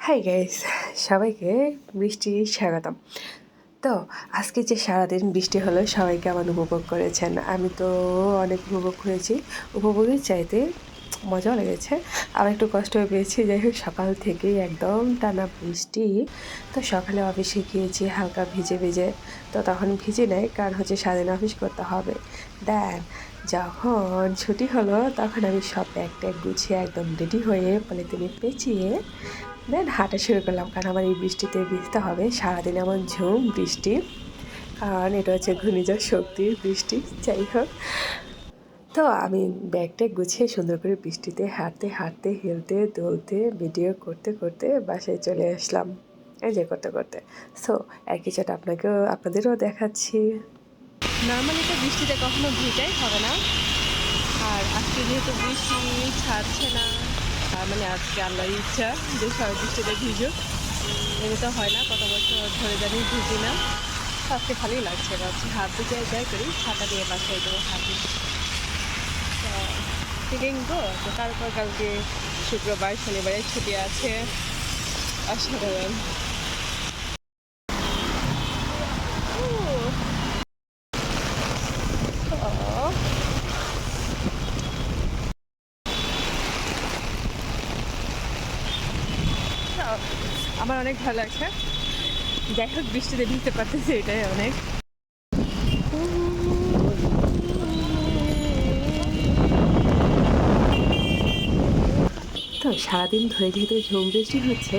Hi guys, সবাইকে বৃষ্টির স্বাগতম। তো আজকে যে সারাদিন বৃষ্টি হলো সবাই কেমন উপভোগ করেছেন? আমি তো অনেক উপভোগ করেছি। উপভোগের চাইতে মজাও লেগেছে, আবার একটু কষ্টও পেয়েছি। যাই হোক, সকাল থেকেই একদম টানা বৃষ্টি। তো সকালে অফিসে গিয়েছি হালকা ভিজে ভিজে। তো তখন ভিজে নাই, কারণ হচ্ছে সারাদিন অফিস করতে হবে। দেন যখন ছুটি হলো তখন আমি সব ব্যাগ ট্যাগ গুছিয়ে একদম রেডি হয়ে পলিথিনে পেঁচিয়ে দেন হাঁটা শুরু করলাম, কারণ আমার এই বৃষ্টিতে ভিজতে হবে। সারাদিন এমন ঝুম বৃষ্টি, কারণ এটা হচ্ছে ঘূর্ণিঝড় শক্তির বৃষ্টি। যাই হোক, তো আমি ব্যাগটা গুছিয়ে সুন্দর করে বৃষ্টিতে হাঁটতে হাঁটতে হেলতে দুলতে ভিডিও করতে করতে বাসায় চলে আসলাম। এই যে করতে করতে সো এক কিছুটা আপনাদেরও দেখাচ্ছি। নর্মালি তো বৃষ্টিতে কখনো ভিজাই হবে না, আর আজকে যেহেতু বৃষ্টি ছাড়ছে না, তার মানে আজকে আল্লাহর ইচ্ছা যে সবাই বৃষ্টিতে ভিজুক। এমনি তো হয় না, কত বছর ধরে জানি ভিজি না। আজকে ভালোই লাগছে, ভাবছি হাত দিতে যাই করি, ছাতা দিয়ে বাসায় দেবো হাঁটি। তো ফিলিং তো তারপর কালকে শুক্রবার শনিবারে ছুটি আছে, অসাধারণ। আমার অনেক ভালো লাগছে। যাই হোক, বৃষ্টিতে ভিজতে পারতেছি, এটাই অনেক। তো সারাদিন ধরে যেহেতু ঝুম বৃষ্টি হচ্ছে,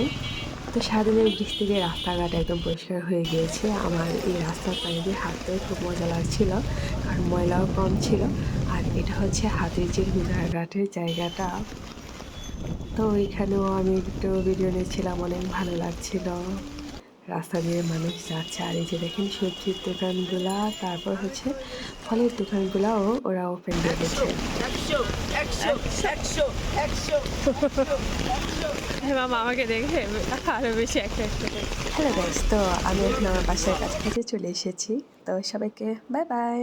তো সারাদিনের বৃষ্টিতে রাস্তাঘাট একদম পরিষ্কার হয়ে গিয়েছে। আমার এই রাস্তার পাড়ে দিয়ে হাঁটতেও খুব মজা লাগছিল, কারণ ময়লাও কম ছিল। আর এটা হচ্ছে হাতির যে ঘাটের জায়গাটা, তো এখানেও আমি একটু ভিডিও নিচ্ছিলাম, অনেক ভালো লাগছিল। রাস্তা দিয়ে মানুষ যাচ্ছে, আর এই যে দেখেন সবজির দোকানগুলা, তারপর হচ্ছে ফলের দোকানগুলাও ওরা ওপেন রেখেছে। হ্যাঁ মামা, আমাকে দেখে আরো বেশি একটা হ্যালো গাইস, তো আমি এখন আমার বাসার কাছাকাছি চলে এসেছি। তো সবাইকে বাই বাই।